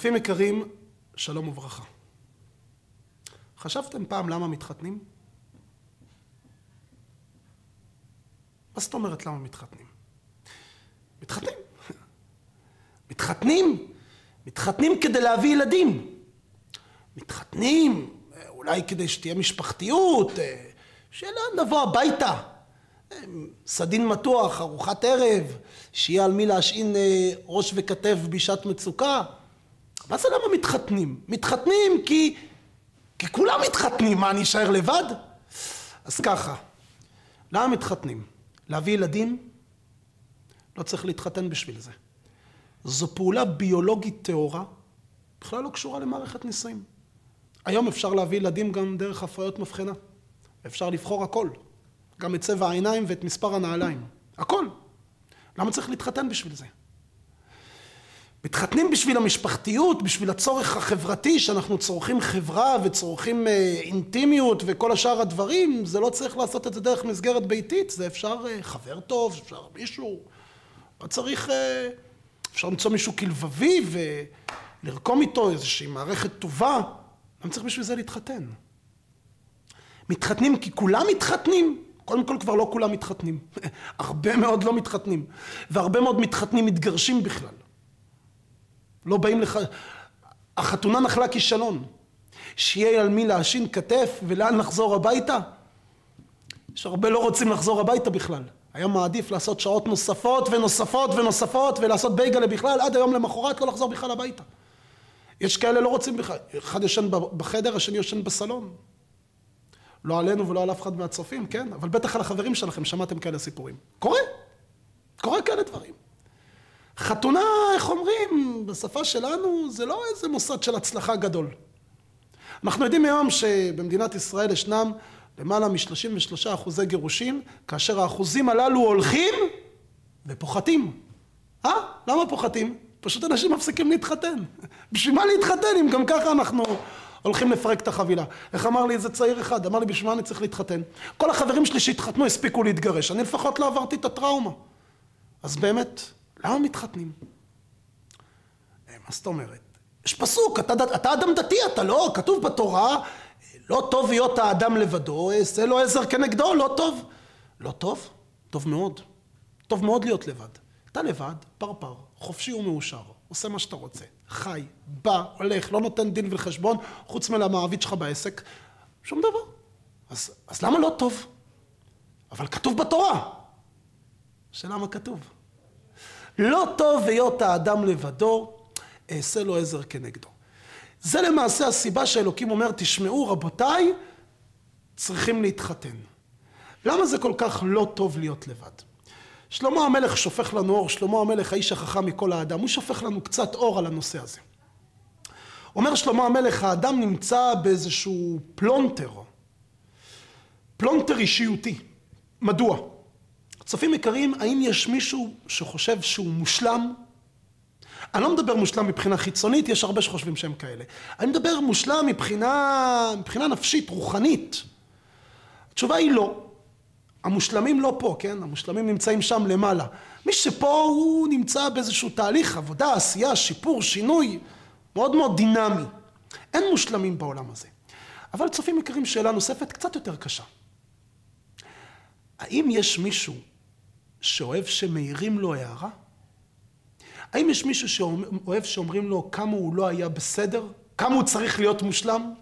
צופים יקרים, שלום וברכה. חשבתם פעם למה מתחתנים? מה זאת אומרת למה מתחתנים? מתחתנים כדי להביא ילדים. מתחתנים אולי כדי שתהיה משפחתיות, שאלה נבוא הביתה. סדין מתוח, ארוחת ערב, שיהיה על מי להשעין ראש וכתף בשעת מצוקה. מה זה למה מתחתנים? מתחתנים כי כולם מתחתנים, מה אני אשאר לבד? אז ככה, למה מתחתנים? להביא ילדים? לא צריך להתחתן בשביל זה. זו פעולה ביולוגית טהורה, בכלל לא קשורה למערכת נישואים. היום אפשר להביא ילדים גם דרך הפריות מבחנה. אפשר לבחור הכל. גם את צבע העיניים ואת מספר הנעליים. הכל. למה צריך להתחתן בשביל זה? מתחתנים בשביל המשפחתיות, בשביל הצורך החברתי, שאנחנו צורכים חברה וצורכים אינטימיות וכל השאר הדברים. זה לא צריך לעשות את זה דרך מסגרת ביתית. זה אפשר חבר טוב, אפשר מישהו. לא צריך... אפשר למצוא מישהו כלבבי ולרקום איתו איזושהי מערכת טובה. למה צריך בשביל זה להתחתן? מתחתנים כי כולם מתחתנים? קודם כל כבר לא כולם מתחתנים. הרבה מאוד לא מתחתנים. והרבה מאוד מתחתנים מתגרשים בכלל. לא באים לך... החתונה נחלה כישלון. שיהיה על מי להשין כתף ולאן לחזור הביתה. יש הרבה לא רוצים לחזור הביתה בכלל. היה מעדיף לעשות שעות נוספות ונוספות ונוספות ולעשות בייגלה בכלל, עד היום למחרת לא לחזור בכלל הביתה. יש כאלה לא רוצים בכלל. אחד יושן בחדר, השני יושן בסלון. לא עלינו ולא על אף אחד מהצופים, כן? אבל בטח על החברים שלכם שמעתם כאלה סיפורים. קורה כאלה דברים. חתונה, איך אומרים, בשפה שלנו, זה לא איזה מוסד של הצלחה גדול. אנחנו יודעים היום שבמדינת ישראל ישנם למעלה מ-33% גירושים, כאשר האחוזים הללו הולכים ופוחתים. למה פוחתים? פשוט אנשים מפסיקים להתחתן. בשביל מה להתחתן אם גם ככה אנחנו הולכים לפרק את החבילה? איך אמר לי איזה צעיר אחד? אמר לי, בשביל מה אני צריך להתחתן? כל החברים שלי שהתחתנו הספיקו להתגרש. אני לפחות לא עברתי את הטראומה. אז באמת, למה מתחתנים? מה זאת אומרת? יש פסוק, אתה אדם דתי, אתה לא, כתוב בתורה, לא טוב להיות האדם לבדו, עשה לו עזר כנגדו, לא טוב. לא טוב? טוב מאוד. טוב מאוד להיות לבד. אתה לבד, פרפר, חופשי ומאושר, עושה מה שאתה רוצה, חי, בא, הולך, לא נותן דין וחשבון, חוץ מלמעביד שלך בעסק, שום דבר. אז למה לא טוב? אבל כתוב בתורה. שאלה מה כתוב? לא טוב להיות האדם לבדו, עשה לו עזר כנגדו. זה למעשה הסיבה שאלוקים אומר, תשמעו רבותיי, צריכים להתחתן. למה זה כל כך לא טוב להיות לבד? שלמה המלך שופך לנו אור, שלמה המלך האיש החכם מכל האדם, הוא שופך לנו קצת אור על הנושא הזה. אומר שלמה המלך, האדם נמצא באיזשהו פלונטר אישיותי. מדוע? צופים יקרים, האם יש מישהו שחושב שהוא מושלם? אני לא מדבר מושלם מבחינה חיצונית, יש הרבה שחושבים שהם כאלה. אני מדבר מושלם מבחינה נפשית, רוחנית. התשובה היא לא. המושלמים לא פה, כן? המושלמים נמצאים שם למעלה. מי שפה הוא נמצא באיזשהו תהליך, עבודה, עשייה, שיפור, שינוי, מאוד מאוד דינמי. אין מושלמים בעולם הזה. אבל צופים יקרים, שאלה נוספת קצת יותר קשה. האם יש מישהו שאוהב שמאירים לו הערה? האם יש מישהו שאוהב שאומרים לו כמה הוא לא היה בסדר? כמה הוא צריך להיות מושלם?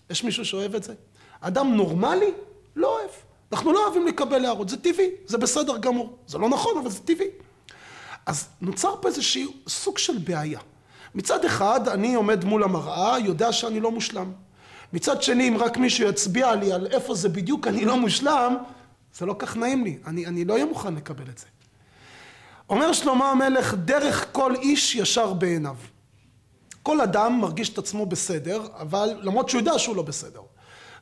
יש מישהו שאוהב את זה? אדם נורמלי? לא אוהב. אנחנו לא אוהבים לקבל הערות, זה טבעי, זה בסדר גמור. זה לא נכון, אבל זה טבעי. אז נוצר פה איזושהי סוג של בעיה. מצד אחד, אני עומד מול המראה, יודע שאני לא מושלם. מצד שני, אם רק מישהו יצביע לי על איפה זה בדיוק אני לא מושלם, זה לא כך נעים לי. אני לא אהיה מוכן לקבל את זה. אומר שלמה המלך, דרך כל איש ישר בעיניו. כל אדם מרגיש את עצמו בסדר, אבל למרות שהוא יודע שהוא לא בסדר.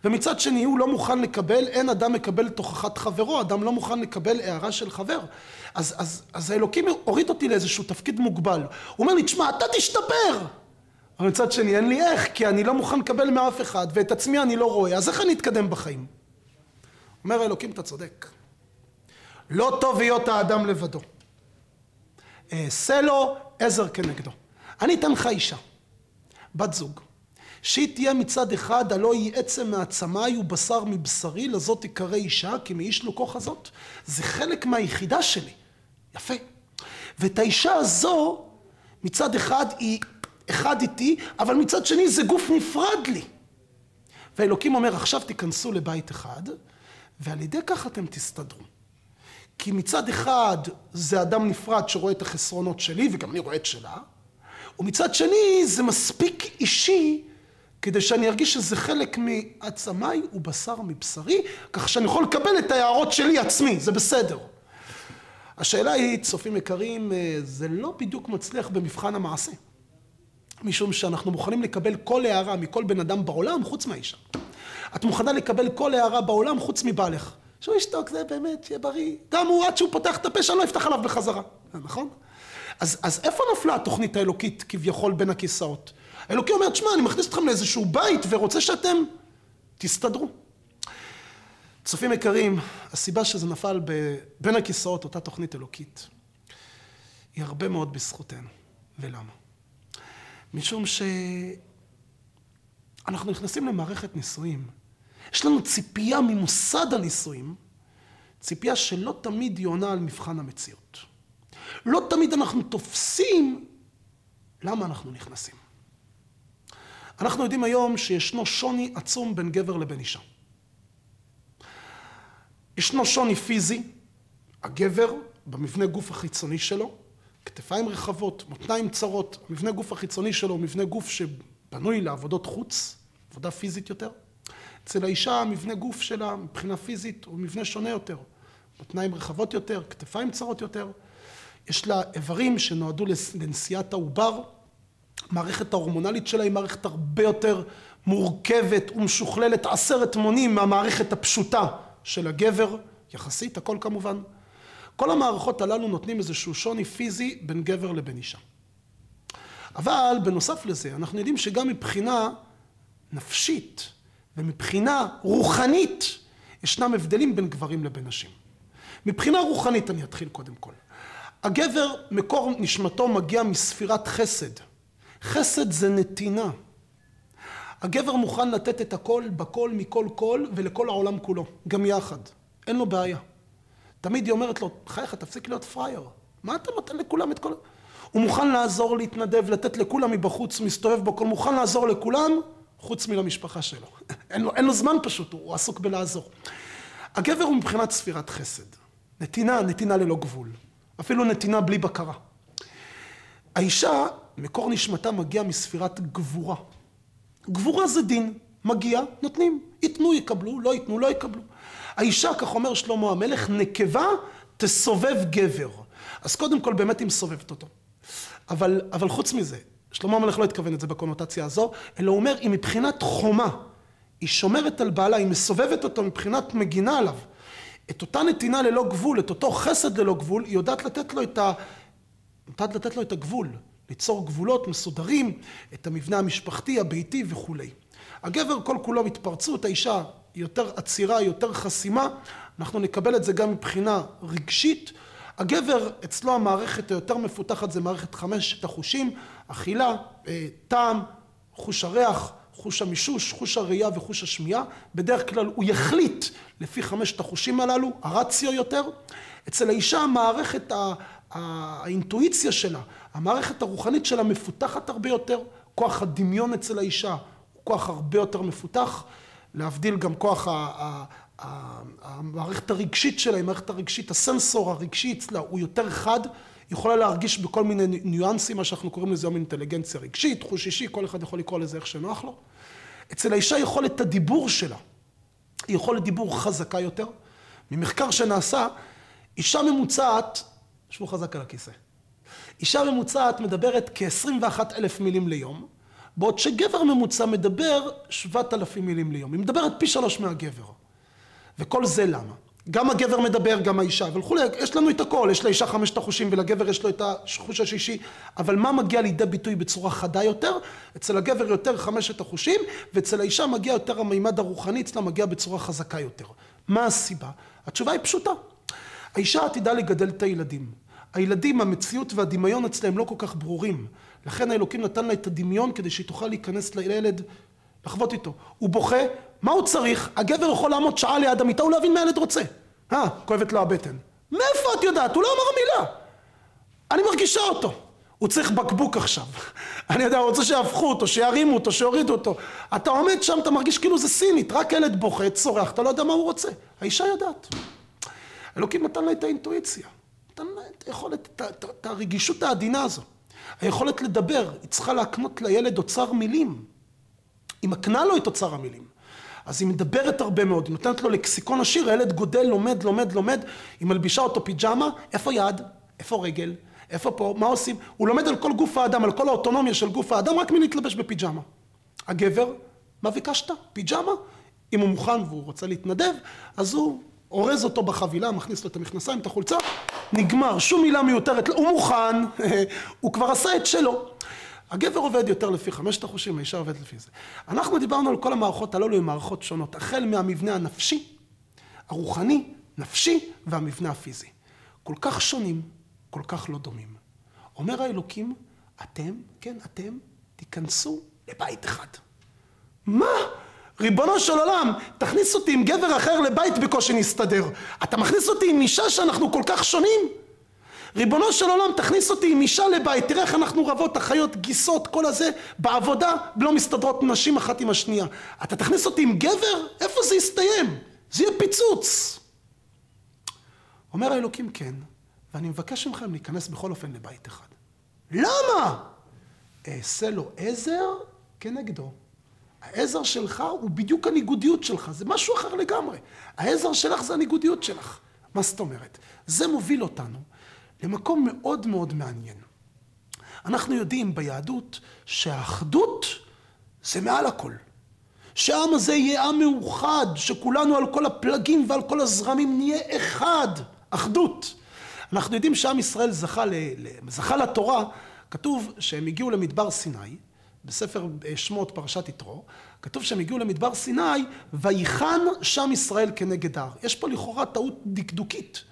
ומצד שני הוא לא מוכן לקבל, אין אדם מקבל תוכחת חברו, אדם לא מוכן לקבל הערה של חבר. אז האלוקים הוריד אותי לאיזשהו תפקיד מוגבל. הוא אומר לי, תשמע, אתה תשתפר. אבל מצד שני, אין לי איך, כי אני לא מוכן לקבל מאף אחד, ואת עצמי אני לא רואה, אז איך אני אתקדם בחיים? אומר האלוקים, אתה צודק. לא טוב להיות האדם לבדו. עשה לו עזר כנגדו. אני אתן לך אישה. בת זוג, שהיא תהיה מצד אחד, הלא היא עצם מעצמי ובשר מבשרי, לזאת תקרא אישה, כי מאיש לא כוח הזאת. זה חלק מהיחידה שלי. יפה. ואת האישה הזו, מצד אחד היא אחד איתי, אבל מצד שני זה גוף נפרד לי. והאלוקים אומר, עכשיו תיכנסו לבית אחד, ועל ידי כך אתם תסתדרו. כי מצד אחד זה אדם נפרד שרואה את החסרונות שלי, וגם אני רואה את שלה, ומצד שני זה מספיק אישי, כדי שאני ארגיש שזה חלק מעצמי ובשר מבשרי, כך שאני יכול לקבל את ההערות שלי עצמי, זה בסדר. השאלה היא, צופים יקרים, זה לא בדיוק מצליח במבחן המעשה. משום שאנחנו מוכנים לקבל כל הערה מכל בן אדם בעולם חוץ מהאישה. את מוכנה לקבל כל הערה בעולם חוץ מבעלך. שהוא ישתוק, זה באמת, שיהיה בריא. גם הוא עד שהוא פותח את הפה, שאני לא אפתח עליו בחזרה. נכון? אז איפה נפלה התוכנית האלוקית כביכול בין הכיסאות? האלוקי אומר, תשמע, אני מכניס אתכם לאיזשהו בית ורוצה שאתם תסתדרו. צופים יקרים, הסיבה שזה נפל בין הכיסאות, אותה תוכנית אלוקית, היא הרבה מאוד בזכותנו. ולמה? משום שאנחנו נכנסים למערכת נישואים. יש לנו ציפייה ממוסד הנישואים, ציפייה שלא תמיד היא עונה על מבחן המציאות. לא תמיד אנחנו תופסים למה אנחנו נכנסים. אנחנו יודעים היום שישנו שוני עצום בין גבר לבין אישה. ישנו שוני פיזי, הגבר במבנה גוף החיצוני שלו, כתפיים רחבות, מותניים צרות, מבנה גוף החיצוני שלו הוא מבנה גוף שבנוי לעבודות חוץ, עבודה פיזית יותר. אצל האישה מבנה גוף שלה מבחינה פיזית הוא מבנה שונה יותר, מותניים רחבות יותר, כתפיים צרות יותר. יש לה איברים שנועדו לנשיאת העובר, המערכת ההורמונלית שלה היא מערכת הרבה יותר מורכבת ומשוכללת 10 מונים מהמערכת הפשוטה של הגבר, יחסית, הכל כמובן. כל המערכות הללו נותנים איזשהו שוני פיזי בין גבר לבין אישה. אבל בנוסף לזה, אנחנו יודעים שגם מבחינה נפשית ומבחינה רוחנית, ישנם הבדלים בין גברים לבין נשים. מבחינה רוחנית אני אתחיל קודם כל. הגבר, מקור נשמתו מגיע מספירת חסד. חסד זה נתינה. הגבר מוכן לתת את הכל, בכל, מכל כל, ולכל העולם כולו, גם יחד. אין לו בעיה. תמיד היא אומרת לו, חייך, תפסיק להיות פרייר. מה אתה נותן לכולם את כל... הוא מוכן לעזור, להתנדב, לתת לכולם מבחוץ, מסתובב בכל, מוכן לעזור לכולם, חוץ מלמשפחה שלו. אין לו זמן פשוט, הוא עסוק בלעזור. הגבר הוא מבחינת ספירת חסד. נתינה ללא גבול. אפילו נתינה בלי בקרה. האישה, מקור נשמתה מגיע מספירת גבורה. גבורה זה דין. מגיע, נותנים. יתנו, יקבלו, לא יתנו, לא יקבלו. האישה, כך אומר שלמה המלך, נקבה תסובב גבר. אז קודם כל באמת היא מסובבת אותו. אבל חוץ מזה, שלמה המלך לא התכוון את זה בקונוטציה הזו, אלא הוא אומר, היא מבחינת חומה, היא שומרת על בעלה, היא מסובבת אותו מבחינת מגינה עליו. את אותה נתינה ללא גבול, את אותו חסד ללא גבול, היא יודעת לתת לו את הגבול, ליצור גבולות מסודרים, את המבנה המשפחתי, הביתי וכו'. הגבר כל כולו מתפרצות, האישה היא יותר עצירה, יותר חסימה, אנחנו נקבל את זה גם מבחינה רגשית. הגבר, אצלו המערכת היותר מפותחת זה מערכת 5 החושים, אכילה, טעם, חוש הריח, חוש המישוש, חוש הראייה וחוש השמיעה. בדרך כלל הוא יחליט לפי 5 החושים הללו, הרציו יותר. אצל האישה המערכת, האינטואיציה שלה, המערכת הרוחנית שלה מפותחת הרבה יותר. כוח הדמיון אצל האישה הוא כוח הרבה יותר מפותח, להבדיל גם כוח המערכת הרגשית שלה, המערכת הרגשית, הסנסור הרגשי אצלה הוא יותר חד, יכולה להרגיש בכל מיני ניואנסים, מה שאנחנו קוראים לזה היום אינטליגנציה רגשית, חוש אישי, כל אחד יכול לקרוא לזה איך שנוח לו. אצל האישה יכולת הדיבור שלה, היא יכולת דיבור חזקה יותר. ממחקר שנעשה, אישה ממוצעת, שבו חזק על הכיסא, אישה ממוצעת מדברת כ-21,000 מילים ליום, בעוד שגבר ממוצע מדבר 7,000 מילים ליום. היא מדברת פי 3 מהגבר. וכל זה למה? גם הגבר מדבר, גם האישה, אבל חולי, יש לנו את הכל, יש לאישה 5 החושים ולגבר יש לו את החוש השישי, אבל מה מגיע לידי ביטוי בצורה חדה יותר? אצל הגבר יותר 5 החושים, ואצל האישה מגיע יותר המימד הרוחני, אצלה מגיע בצורה חזקה יותר. מה הסיבה? התשובה היא פשוטה. האישה עתידה לגדל את הילדים. הילדים, המציאות והדמיון אצלהם לא כל כך ברורים. לכן האלוקים נתן לה את הדמיון כדי שהיא תוכל להיכנס לילד, לחוות איתו. הוא בוכה, מה הוא צריך? הגבר יכול לעמוד שעה ליד המיטה ולהבין מה הילד רוצה. כואבת לו הבטן. מאיפה את יודעת? הוא לא אמר מילה. אני מרגישה אותו. הוא צריך בקבוק עכשיו. אני יודע, הוא רוצה שיהפכו אותו, שירימו אותו, שיורידו אותו. אתה עומד שם, אתה מרגיש כאילו זה סינית, רק ילד בוכה, צורח, אתה לא יודע מה הוא רוצה. האישה יודעת. אלוקים נתן לה את האינטואיציה. נתן לה את היכולת, את הרגישות העדינה הזו. היכולת לדבר, היא צריכה להקנות לילד אוצר מילים. היא מקנה לו את אוצר המילים. אז היא מדברת הרבה מאוד, היא נותנת לו לקסיקון עשיר, הילד גודל, לומד, היא מלבישה אותו פיג'מה, איפה יד? איפה רגל? איפה פה? מה עושים? הוא לומד על כל גוף האדם, על כל האוטונומיה של גוף האדם, רק מלהתלבש בפיג'מה. הגבר, מה ביקשת? פיג'מה? אם הוא מוכן והוא רוצה להתנדב, אז הוא אורז אותו בחבילה, מכניס לו את המכנסיים, את החולצה, נגמר, שום מילה מיותרת, הוא מוכן, הוא כבר עשה את שלו. הגבר עובד יותר לפי 5 החושים, האישה עובד לפי זה. אנחנו דיברנו על כל המערכות הללו עם מערכות שונות, החל מהמבנה הנפשי, הרוחני, נפשי והמבנה הפיזי. כל כך שונים, כל כך לא דומים. אומר האלוקים, אתם, תיכנסו לבית אחד. מה? ריבונו של עולם, תכניס אותי עם גבר אחר לבית בקושי נסתדר. אתה מכניס אותי עם אישה שאנחנו כל כך שונים? ריבונו של עולם, תכניס אותי עם אישה לבית, תראה איך אנחנו רבות, אחיות, גיסות, כל הזה, בעבודה לא מסתדרות נשים אחת עם השנייה. אתה תכניס אותי עם גבר? איפה זה יסתיים? זה יהיה פיצוץ. אומר האלוקים כן, ואני מבקש מכם להיכנס בכל אופן לבית אחד. למה? אעשה לו עזר כנגדו. העזר שלך הוא בדיוק הניגודיות שלך, זה משהו אחר לגמרי. העזר שלך זה הניגודיות שלך. מה זאת אומרת? זה מוביל אותנו למקום מאוד מאוד מעניין. אנחנו יודעים ביהדות שהאחדות זה מעל הכל. שהעם הזה יהיה עם מאוחד, שכולנו על כל הפלגים ועל כל הזרמים נהיה אחד, אחדות. אנחנו יודעים שעם ישראל זכה לתורה, כתוב שהם הגיעו למדבר סיני, בספר שמות פרשת יתרו, כתוב שהם הגיעו למדבר סיני, ויחן שם ישראל כנגד ההר. יש פה לכאורה טעות דקדוקית.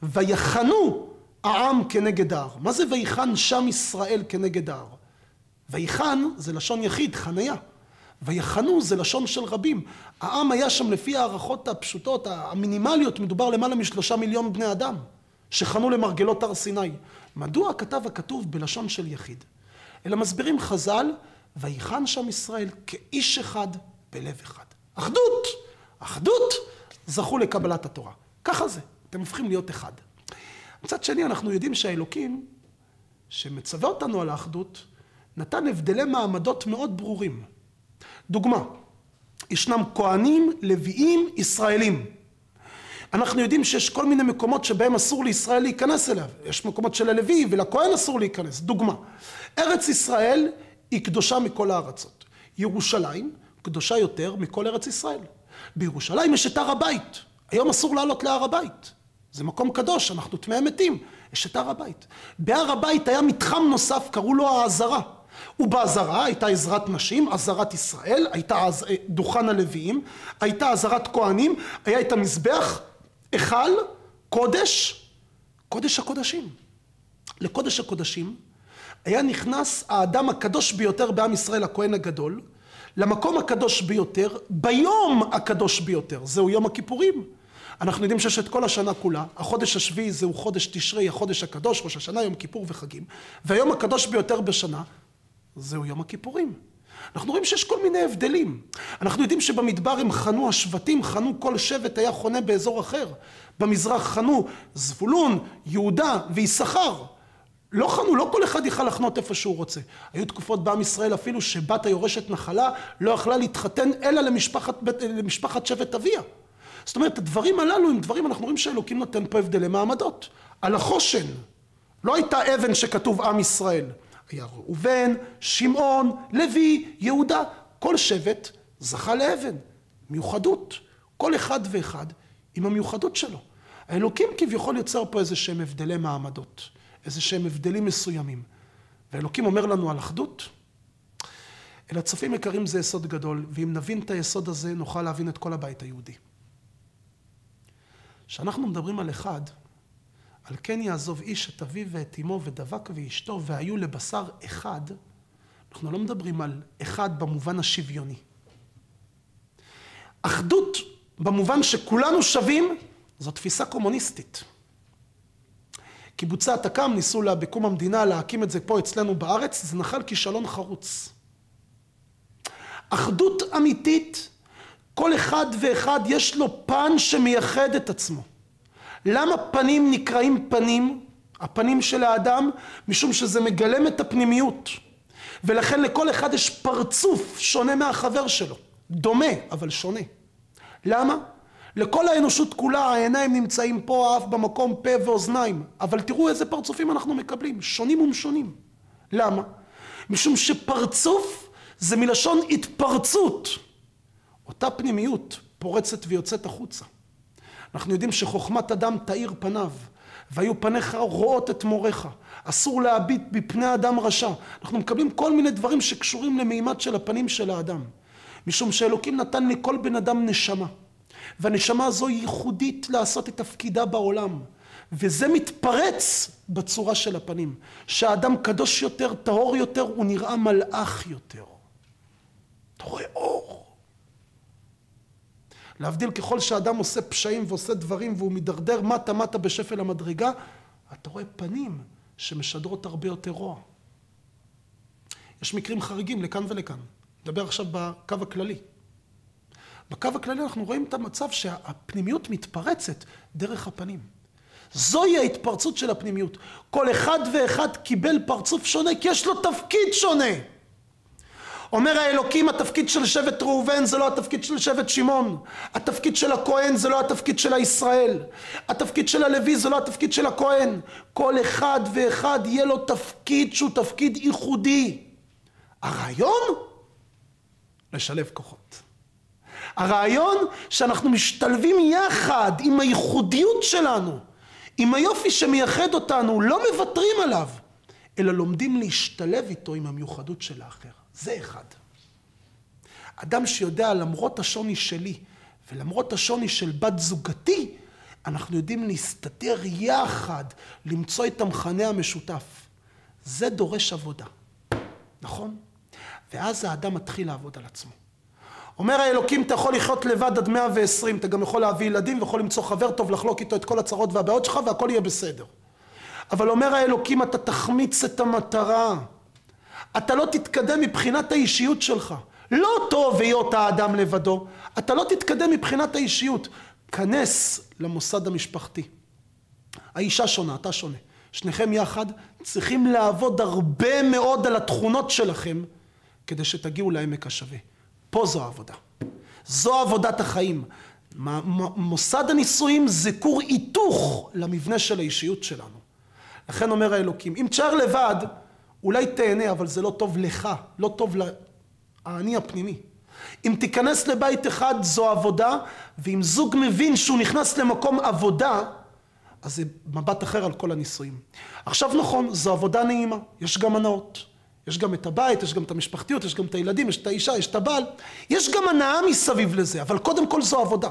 ויחנו העם כנגד ההר. מה זה ויחן שם ישראל כנגד ההר? ויחן זה לשון יחיד, חניה. ויחנו זה לשון של רבים. העם היה שם לפי הערכות הפשוטות, המינימליות, מדובר למעלה מ3 מיליון בני אדם, שחנו למרגלות הר סיני. מדוע כתב הכתוב בלשון של יחיד? אלא מסבירים חז"ל, ויחן שם ישראל כאיש אחד בלב אחד. אחדות! אחדות זכו לקבלת התורה. ככה זה, אתם הופכים להיות אחד. מצד שני, אנחנו יודעים שהאלוקים, שמצווה אותנו על האחדות, נתן הבדלי מעמדות מאוד ברורים. דוגמה, ישנם כהנים, לוויים, ישראלים. אנחנו יודעים שיש כל מיני מקומות שבהם אסור לישראל להיכנס אליו. יש מקומות של הלוי ולכהן אסור להיכנס. דוגמה, ארץ ישראל היא קדושה מכל הארצות. ירושלים קדושה יותר מכל ארץ ישראל. בירושלים יש את הר הבית. היום אסור לעלות להר הבית. זה מקום קדוש, אנחנו טמאי מתים. יש את הר הבית. בהר הבית היה מתחם נוסף, קראו לו העזרה. ובעזרה הייתה עזרת נשים, עזרת ישראל, הייתה דוכן הלוויים, הייתה עזרת כהנים, היה את המזבח, היכל, קודש, קודש הקודשים. לקודש הקודשים היה נכנס האדם הקדוש ביותר בעם ישראל, הכהן הגדול, למקום הקדוש ביותר, ביום הקדוש ביותר, זהו יום הכיפורים. אנחנו יודעים שיש את כל השנה כולה, החודש השביעי זהו חודש תשרי, החודש הקדוש, ראש השנה, יום כיפור וחגים, והיום הקדוש ביותר בשנה, זהו יום הכיפורים. אנחנו רואים שיש כל מיני הבדלים. אנחנו יודעים שבמדבר הם חנו השבטים, חנו כל שבט היה חונה באזור אחר. במזרח חנו זבולון, יהודה ויששכר. לא חנו, לא כל אחד יכל לחנות איפה שהוא רוצה. היו תקופות בעם ישראל אפילו שבת היורשת נחלה לא יכלה להתחתן אלא למשפחת שבט אביה. זאת אומרת, הדברים הללו הם דברים, אנחנו רואים שאלוקים נותן פה הבדלי מעמדות. על החושן, לא הייתה אבן שכתוב עם ישראל. היה ראובן, שמעון, לוי, יהודה, כל שבט זכה לאבן, מיוחדות, כל אחד ואחד עם המיוחדות שלו. האלוקים כביכול יוצר פה איזה שהם הבדלי מעמדות, איזה שהם הבדלים מסוימים. והאלוקים אומר לנו על אחדות, אל הצופים יקרים זה יסוד גדול, ואם נבין את היסוד הזה נוכל להבין את כל הבית היהודי. כשאנחנו מדברים על אחד, על כן יעזוב איש את אביו ואת אמו ודבק ואשתו והיו לבשר אחד. אנחנו לא מדברים על אחד במובן השוויוני. אחדות במובן שכולנו שווים, זו תפיסה קומוניסטית. קיבוצי התק"ם ניסו בקום המדינה להקים את זה פה אצלנו בארץ, זה נחל כישלון חרוץ. אחדות אמיתית, כל אחד ואחד יש לו פן שמייחד את עצמו. למה פנים נקראים פנים? הפנים של האדם, משום שזה מגלם את הפנימיות. ולכן לכל אחד יש פרצוף שונה מהחבר שלו. דומה, אבל שונה. למה? לכל האנושות כולה העיניים נמצאים פה, האף במקום, פה ואוזניים. אבל תראו איזה פרצופים אנחנו מקבלים, שונים ומשונים. למה? משום שפרצוף זה מלשון התפרצות. אותה פנימיות פורצת ויוצאת החוצה. אנחנו יודעים שחוכמת אדם תאיר פניו, והיו פניך רואות את מורך. אסור להביט בפני אדם רשע. אנחנו מקבלים כל מיני דברים שקשורים למימד של הפנים של האדם. משום שאלוקים נתן לכל בן אדם נשמה. והנשמה הזו היא ייחודית לעשות את תפקידה בעולם. וזה מתפרץ בצורה של הפנים. שהאדם קדוש יותר, טהור יותר, הוא נראה מלאך יותר. אתה רואה אור. להבדיל ככל שהאדם עושה פשעים ועושה דברים והוא מדרדר מטה בשפל המדרגה, אתה רואה פנים שמשדרות הרבה יותר רוע. יש מקרים חריגים לכאן ולכאן. נדבר עכשיו בקו הכללי. בקו הכללי אנחנו רואים את המצב שהפנימיות מתפרצת דרך הפנים. זוהי ההתפרצות של הפנימיות. כל אחד ואחד קיבל פרצוף שונה כי יש לו תפקיד שונה. אומר האלוקים, התפקיד של שבט ראובן זה לא התפקיד של שבט שמעון. התפקיד של הכהן זה לא התפקיד של הישראל. התפקיד של הלוי זה לא התפקיד של הכהן. כל אחד ואחד יהיה לו תפקיד שהוא תפקיד ייחודי. הרעיון? לשלב כוחות. הרעיון שאנחנו משתלבים יחד עם הייחודיות שלנו, עם היופי שמייחד אותנו, לא מוותרים עליו, אלא לומדים להשתלב איתו עם המיוחדות של האחר. זה אחד. אדם שיודע למרות השוני שלי ולמרות השוני של בת זוגתי, אנחנו יודעים להסתדר יחד, למצוא את המכנה המשותף. זה דורש עבודה. נכון? ואז האדם מתחיל לעבוד על עצמו. אומר האלוקים, אתה יכול לחיות לבד עד 120, אתה גם יכול להביא ילדים ויכול למצוא חבר טוב, לחלוק איתו את כל הצרות והבעיות שלך והכל יהיה בסדר. אבל אומר האלוקים, אתה תחמיץ את המטרה. אתה לא תתקדם מבחינת האישיות שלך. לא טוב היות האדם לבדו. אתה לא תתקדם מבחינת האישיות. כנס למוסד המשפחתי. האישה שונה, אתה שונה. שניכם יחד צריכים לעבוד הרבה מאוד על התכונות שלכם, כדי שתגיעו לעמק השווה. פה זו העבודה. זו עבודת החיים. מוסד הנישואים זה כור היתוך למבנה של האישיות שלנו. לכן אומר האלוקים, אם תשאר לבד, אולי תהנה, אבל זה לא טוב לך, לא טוב לאני הפנימי. אם תיכנס לבית אחד, זו עבודה, ואם זוג מבין שהוא נכנס למקום עבודה, אז זה מבט אחר על כל הנישואים. עכשיו נכון, זו עבודה נעימה, יש גם הנאות. יש גם את הבית, יש גם את המשפחתיות, יש גם את הילדים, יש את האישה, יש את הבעל. יש גם הנאה מסביב לזה, אבל קודם כל זו עבודה.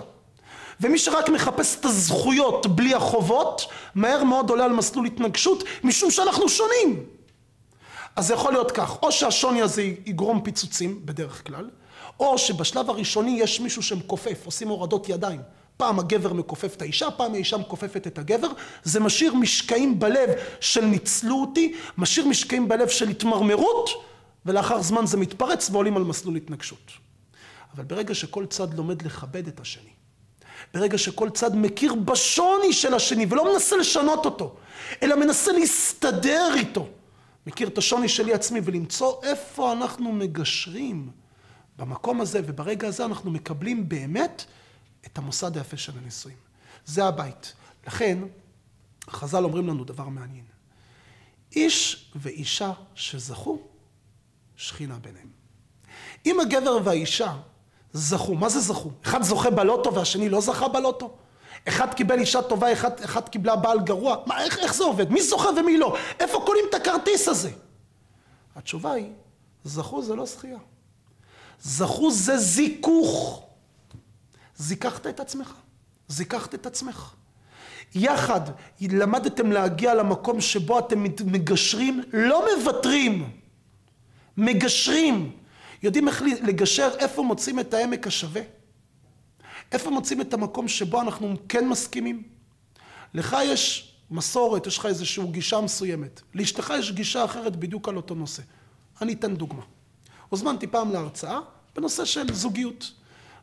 ומי שרק מחפש את הזכויות בלי החובות, מהר מאוד עולה על מסלול התנגשות, משום שאנחנו שונים. אז זה יכול להיות כך, או שהשוני הזה יגרום פיצוצים בדרך כלל, או שבשלב הראשוני יש מישהו שמכופף, עושים הורדות ידיים. פעם הגבר מכופף את האישה, פעם האישה מכופפת את הגבר. זה משאיר משקעים בלב של ניצלו אותי, משאיר משקעים בלב של התמרמרות, ולאחר זמן זה מתפרץ ועולים על מסלול התנגשות. אבל ברגע שכל צד לומד לכבד את השני, ברגע שכל צד מכיר בשוני של השני ולא מנסה לשנות אותו, אלא מנסה להסתדר איתו, מכיר את השוני שלי עצמי ולמצוא איפה אנחנו מגשרים במקום הזה, וברגע הזה אנחנו מקבלים באמת את המוסד היפה של הנישואים. זה הבית. לכן, החז"ל אומרים לנו דבר מעניין. איש ואישה שזכו, שכינה ביניהם. אם הגבר והאישה זכו, מה זה זכו? אחד זוכה בלוטו והשני לא זכה בלוטו? אחד קיבל אישה טובה, אחד קיבלה בעל גרוע. מה, איך זה עובד? מי זוכה ומי לא? איפה קונים את הכרטיס הזה? התשובה היא, זכו זה לא זכייה. זכו זה זיכוך. זיככת את עצמך. זיככת את עצמך. יחד למדתם להגיע למקום שבו אתם מגשרים, לא מוותרים, מגשרים. יודעים איך לגשר, איפה מוצאים את העמק השווה? איפה מוצאים את המקום שבו אנחנו כן מסכימים? לך יש מסורת, יש לך איזושהי גישה מסוימת. לאשתך יש גישה אחרת בדיוק על אותו נושא. אני אתן דוגמה. הוזמנתי פעם להרצאה בנושא של זוגיות.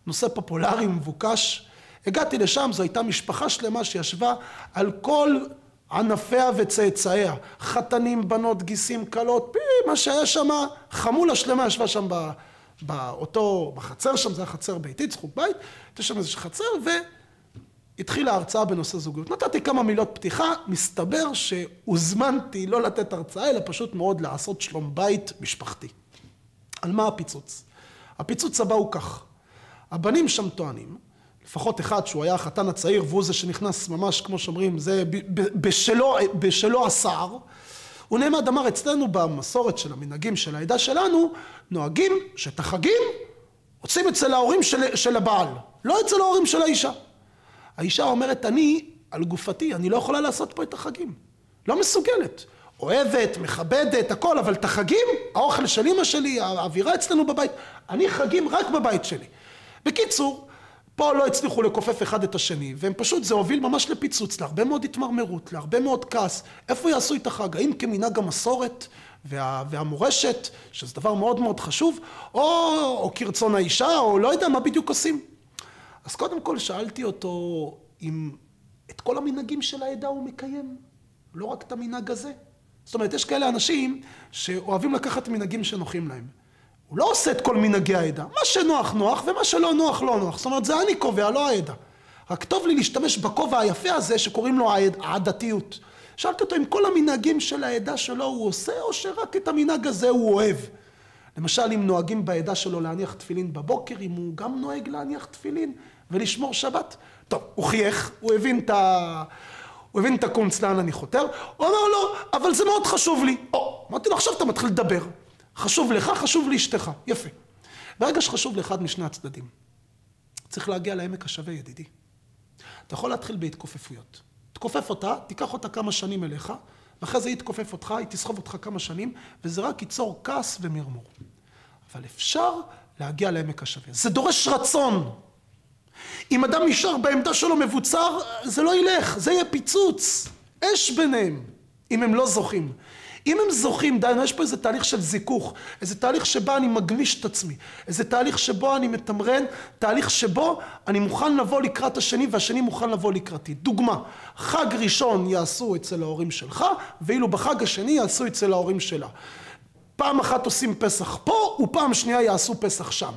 נושא פופולרי, מבוקש. הגעתי לשם, זו הייתה משפחה שלמה שישבה על כל ענפיה וצאצאיה. חתנים, בנות, גיסים, קלות, מה שהיה שם, חמולה שלמה ישבה שם בחצר שם, זה היה חצר ביתית, זכות בית, הייתה שם איזושהי חצר, והתחילה ההרצאה בנושא זוגיות. נתתי כמה מילות פתיחה, מסתבר שהוזמנתי לא לתת הרצאה, אלא פשוט מאוד לעשות שלום בית משפחתי. על מה הפיצוץ? הפיצוץ הבא הוא כך, הבנים שם טוענים, לפחות אחד שהוא היה החתן הצעיר, והוא זה שנכנס ממש, כמו שאומרים, זה בשלו השר, הוא נעמד, אמר, אצלנו במסורת של המנהגים של העדה שלנו, נוהגים שאת החגים עושים אצל ההורים של הבעל, לא אצל ההורים של האישה. האישה אומרת, אני, על גופתי, אני לא יכולה לעשות פה את החגים. לא מסוגלת. אוהבת, מכבדת, הכל, אבל את החגים, האוכל של אמא שלי, האווירה אצלנו בבית, אני חגים רק בבית שלי. בקיצור, פה לא הצליחו לקופף אחד את השני, והם פשוט, זה הוביל ממש לפיצוץ, להרבה מאוד התמרמרות, להרבה מאוד כעס. איפה יעשו את החג? האם כמנהג המסורת והמורשת, שזה דבר מאוד מאוד חשוב, או כרצון האישה, או לא יודע מה בדיוק עושים. אז קודם כל שאלתי אותו, אם את כל המנהגים של העדה הוא מקיים, לא רק את המנהג הזה. זאת אומרת, יש כאלה אנשים שאוהבים לקחת מנהגים שנוחים להם. הוא לא עושה את כל מנהגי העדה. מה שנוח נוח ומה שלא נוח לא נוח. זאת אומרת, זה אני קובע, לא העדה. רק טוב לי להשתמש בכובע היפה הזה שקוראים לו העדתיות. שאלתי אותו אם כל המנהגים של העדה שלו הוא עושה, או שרק את המנהג הזה הוא אוהב. למשל, אם נוהגים בעדה שלו להניח תפילין בבוקר, אם הוא גם נוהג להניח תפילין ולשמור שבת. טוב, הוא חייך, הוא הבין את הקונץ לאן אני חותר. הוא אמר לו, אבל זה מאוד חשוב לי. אמרתי לו, עכשיו אתה מתחיל לדבר. חשוב לך, חשוב לאשתך. יפה. ברגע שחשוב לאחד משני הצדדים, צריך להגיע לעמק השווה, ידידי. אתה יכול להתחיל בהתכופפויות. תכופף אותה, תיקח אותה כמה שנים אליך, ואחרי זה היא תכופף אותך, היא תסחוב אותך כמה שנים, וזה רק ייצור כעס ומרמור. אבל אפשר להגיע לעמק השווה. זה דורש רצון. אם אדם נשאר בעמדה שלו מבוצר, זה לא ילך, זה יהיה פיצוץ. אש ביניהם, אם הם לא זוכים. אם הם זוכים, דיינו, יש פה איזה תהליך של זיכוך, איזה תהליך שבו אני מגמיש את עצמי, איזה תהליך שבו אני מתמרן, תהליך שבו אני מוכן לבוא לקראת השני, והשני מוכן לבוא לקראתי. דוגמה, חג ראשון יעשו אצל ההורים שלך, ואילו בחג השני יעשו אצל ההורים שלה. פעם אחת עושים פסח פה, ופעם שנייה יעשו פסח שם.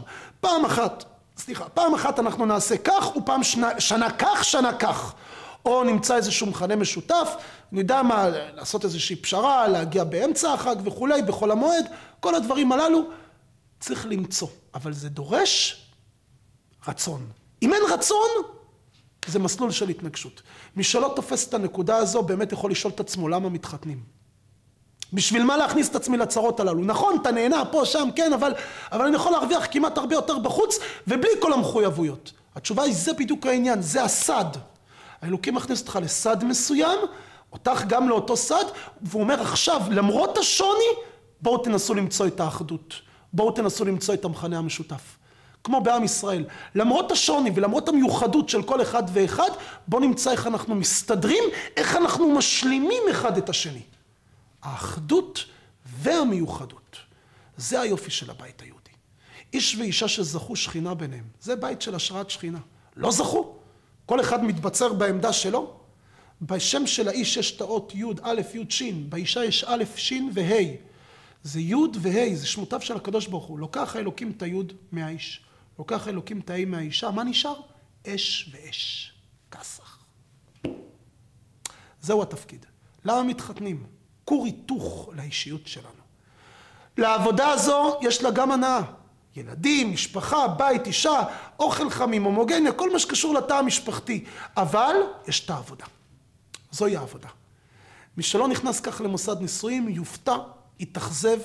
פעם אחת אנחנו נעשה כך, ופעם שנה כך, שנה כך. או נמצא איזשהו מכנה משותף, נדע מה, לעשות איזושהי פשרה, להגיע באמצע החג וכולי, בכל המועד, כל הדברים הללו צריך למצוא, אבל זה דורש רצון. אם אין רצון, זה מסלול של התנגשות. מי שלא תופס את הנקודה הזו, באמת יכול לשאול את עצמו למה מתחתנים. בשביל מה להכניס את עצמי לצרות הללו? נכון, אתה נהנה פה, שם, כן, אבל אני יכול להרוויח כמעט הרבה יותר בחוץ, ובלי כל המחויבויות. התשובה היא, זה בדיוק העניין, זה הסד. האלוקים מכניס אותך לסד מסוים, אותך גם לאותו סד, והוא אומר עכשיו, למרות השוני, בואו תנסו למצוא את האחדות. בואו תנסו למצוא את המכנה המשותף. כמו בעם ישראל. למרות השוני ולמרות המיוחדות של כל אחד ואחד, בואו נמצא איך אנחנו מסתדרים, איך אנחנו משלימים אחד את השני. האחדות והמיוחדות. זה היופי של הבית היהודי. איש ואישה שזכו שכינה ביניהם. זה בית של השראת שכינה. לא זכו. כל אחד מתבצר בעמדה שלו. בשם של האיש יש תאות י' א' י' ש', באישה יש א' ש' וה'. זה י' וה', זה שמותיו של הקדוש ברוך הוא. לוקח האלוקים את הי' מהאיש. לוקח האלוקים את ה' מהאישה. מה נשאר? אש ואש. כסח. זהו התפקיד. למה מתחתנים? כור היתוך לאישיות שלנו. לעבודה הזו יש לה גם הנאה. ילדים, משפחה, בית, אישה, אוכל חמים, הומוגניה, כל מה שקשור לתא המשפחתי. אבל יש את העבודה. זוהי העבודה. מי שלא נכנס כך למוסד נישואים, יופתע, יתאכזב,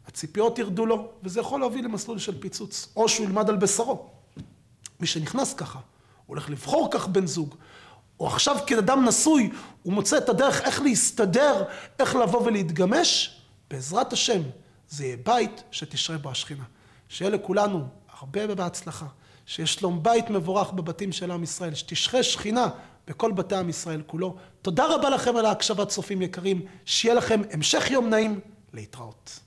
הציפיות ירדו לו, וזה יכול להוביל למסלול של פיצוץ, או שהוא ילמד על בשרו. מי שנכנס ככה, הוא הולך לבחור כך בן זוג, או עכשיו כאדם נשוי, הוא מוצא את הדרך איך להסתדר, איך לבוא ולהתגמש, בעזרת השם, זה יהיה בית שתשרה בו השכינה. שיהיה לכולנו הרבה בהצלחה, שיש שלום בית מבורך בבתים של עם ישראל, שתשרה שכינה בכל בתי עם ישראל כולו. תודה רבה לכם על ההקשבת צופים יקרים, שיהיה לכם המשך יום נעים, להתראות.